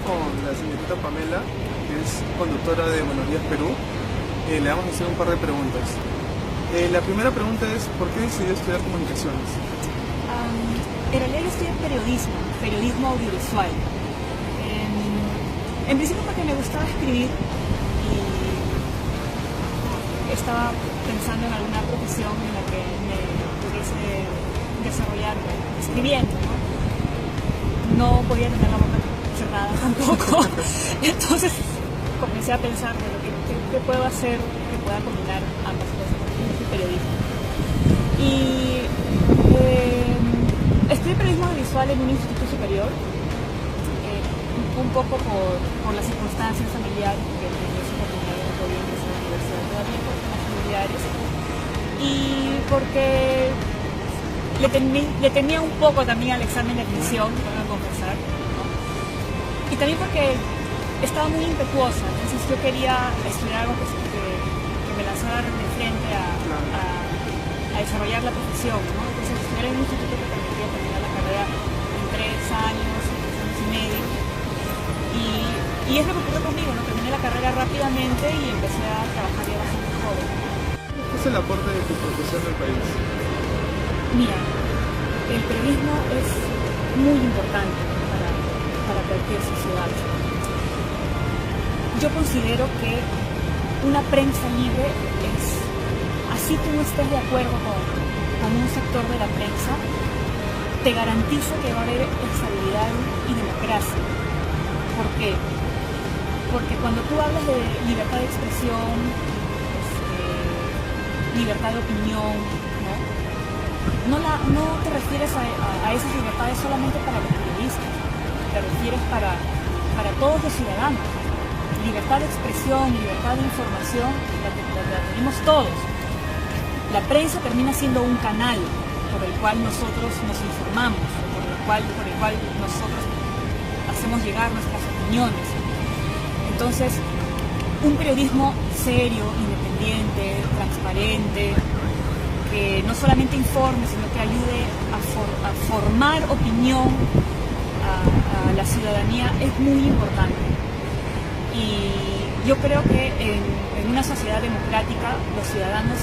con la señorita Pamela, que es conductora de Buenos Días Perú. Le vamos a hacer un par de preguntas. La primera pregunta es, ¿por qué decidió estudiar comunicaciones? En realidad yo estudié periodismo audiovisual. En principio porque me gustaba escribir y estaba pensando en alguna profesión en la que me pudiese desarrollar escribiendo, ¿no? No podía tener la boca cerrada tampoco. Entonces comencé a pensar de lo que puedo hacer que pueda combinar ambas cosas, el periodismo. Y estudié periodismo audiovisual en un instituto superior, un poco por las circunstancias familiares, porque en esa oportunidad no podía ingresar a la universidad todavía por temas familiares, y porque le tenía un poco también al examen de admisión, tengo que confesar, ¿no? Y también porque estaba muy impetuosa, entonces yo quería estudiar algo que me lanzara de frente a desarrollar la profesión, ¿no? Entonces estudiar en un instituto que permitía terminar la carrera en 3 años y medio. Y es lo que ocurrió conmigo, ¿no? Terminé la carrera rápidamente y empecé a trabajar ya bastante joven. ¿Qué es el aporte de tu profesión al país? Mira, el periodismo es muy importante para cualquier sociedad. Yo considero que una prensa libre es, así tú no estés de acuerdo con un sector de la prensa, te garantizo que va a haber estabilidad y democracia. ¿Por qué? Porque cuando tú hablas de libertad de expresión, libertad de opinión, no te refieres a esas libertades solamente para los periodistas, te refieres para todos los ciudadanos. Libertad de expresión, libertad de información, la tenemos todos. La prensa termina siendo un canal por el cual nosotros nos informamos, por el cual nosotros hacemos llegar nuestras opiniones. Entonces, un periodismo serio, independiente, transparente, que no solamente informe, sino que ayude a formar opinión a la ciudadanía es muy importante. Y yo creo que en una sociedad democrática los ciudadanos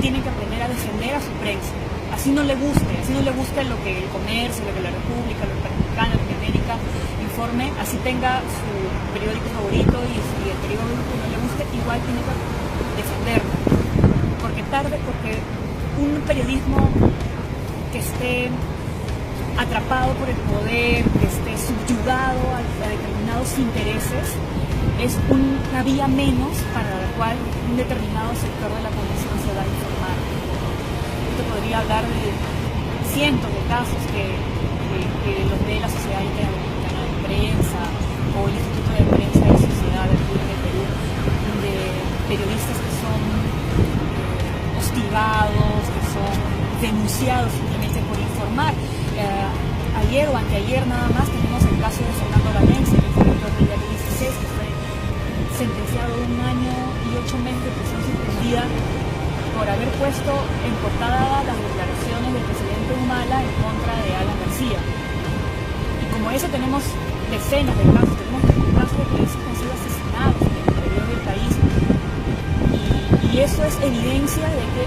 tienen que aprender a defender a su prensa. Así no le guste lo que el Comercio, lo que la República, lo que Panamericana, lo que América informe, así tenga su periódico favorito y el periódico que no le guste, igual tiene que defenderlo. Porque un periodismo que esté atrapado por el poder, que esté subyugado a determinados intereses, es una vía menos para la cual un determinado sector de la población se va a informar. Yo te podría hablar de cientos de casos que los ve la Sociedad Interamericana de Prensa o el Instituto de Prensa y Sociedad del Perú, de periodistas que son hostigados, que son denunciados simplemente por informar. Ayer o anteayer nada más tenemos el caso de Fernando Valencia, el director del diario 16, que fue sentenciado a 1 año y 8 meses de prisión suspendida por haber puesto en portada las declaraciones del presidente Humala en contra de Alan García. Y como eso tenemos decenas de casos, tenemos casos de periodistas que han sido asesinados en el interior del país. Y eso es evidencia de que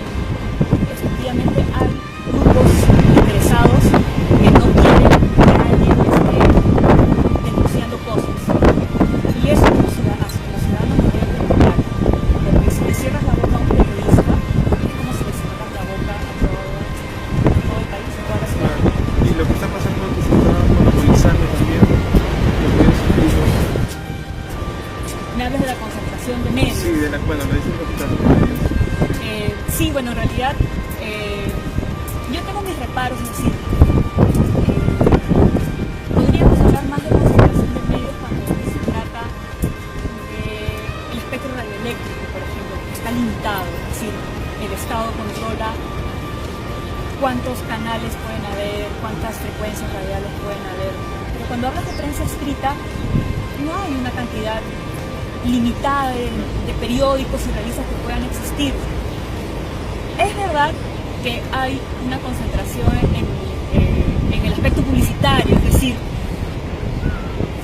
efectivamente hay grupos interesados que no quieren que alguien esté denunciando cosas. Y eso como ciudadanos no debe preocupar, porque si le cierras la boca a un periodista, es como si le cierras la boca a todo el país, a toda la ciudad. Y lo que está pasando es que se está monopolizando también los medios escritos. Me hablas de la concentración de medios. Sí, me dicen capital. Sí, bueno, en realidad yo tengo mis reparos, es decir, podríamos hablar más de concentración de medios cuando se trata del espectro radioeléctrico, por ejemplo, que está limitado, es decir, el Estado controla cuántos canales pueden haber, cuántas frecuencias radiales pueden haber, pero cuando hablas de prensa escrita no hay una cantidad limitada de periódicos y revistas que puedan existir. Es verdad que hay una concentración en el aspecto publicitario, es decir,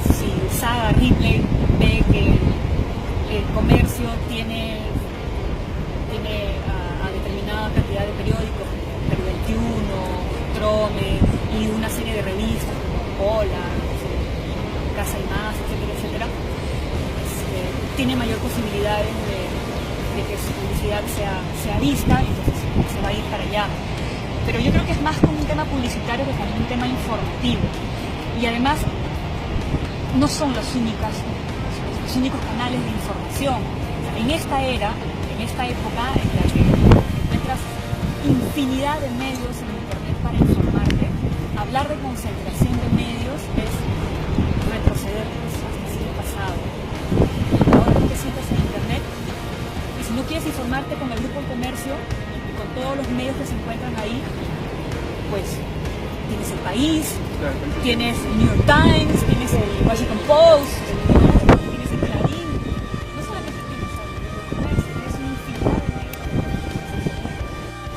si Saga cada vez hay más, etcétera, etcétera, tiene mayor posibilidades de que su publicidad sea vista, entonces se va a ir para allá. Pero yo creo que es más como un tema publicitario que también un tema informativo. Y además, no son los únicos canales de información. O sea, en esta era, en esta época en la que encuentras infinidad de medios en Internet para informarte, hablar de concentración de medios es retroceder hasta el siglo pasado. Ahora tú te sientas en Internet y si no quieres informarte con el Grupo El Comercio y con todos los medios que se encuentran ahí, pues tienes El País, Claro, tienes el New York Times, tienes el Washington Post, ¿no? Tienes el Clarín. No solamente tienes una infinidad de medios.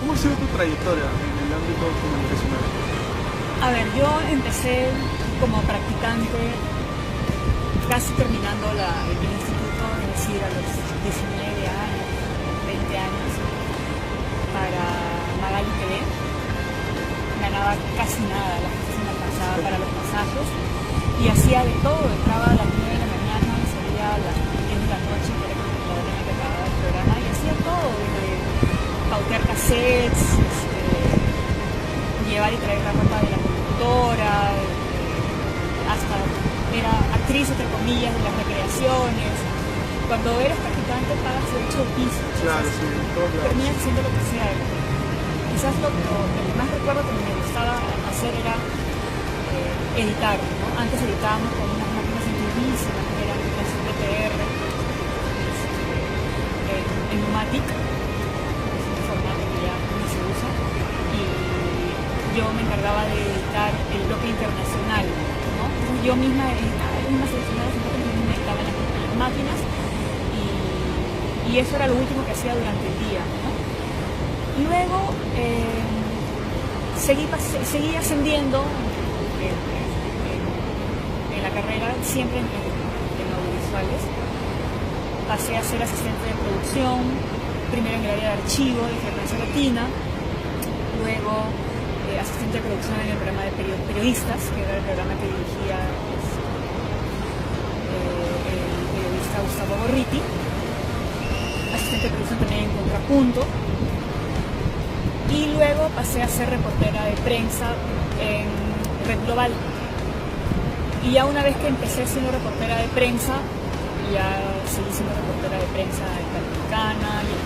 ¿Cómo ha sido tu trayectoria en el ámbito comunicacional? A ver, yo empecé como practicante casi terminando el instituto, es decir, a los 19 años, 20 años, para Magali TV. Ganaba casi nada, la gente se me alcanzaba para los pasajes y hacía de todo, entraba a las 9 de la mañana y salía a las 10 de la noche, que era la hora en que acababa el programa, y hacía todo, desde pautear cassettes, llevar y traer la ropa de la conductora, hasta era actriz, entre comillas, de las recreaciones. Cuando eres practicante pagas derecho de piso, Claro, sí, en todos lados. terminas haciendo lo que sea. Quizás lo que más recuerdo que me gustaba hacer era editar, ¿no? Antes editábamos con unas máquinas antiguísimas que eran las CPR, en Numatic, es un formato que ya no se usa, y yo me encargaba de editar el bloque internacional, ¿no? Entonces yo misma seleccionaba los bloques, yo misma editaba en las máquinas, y eso era lo último que hacía durante el día, ¿no? Luego seguí ascendiendo en la carrera, siempre en audiovisuales. Pasé a ser asistente de producción, primero en el área de archivo de Frecuencia Latina, luego asistente de producción en el programa de periodistas, que era el programa que dirigía el periodista Gustavo Gorriti, asistente de producción también en Contrapunto. Y luego pasé a ser reportera de prensa en Red Global. Y ya una vez que empecé siendo reportera de prensa, ya seguí siendo reportera de prensa en Panamericana y en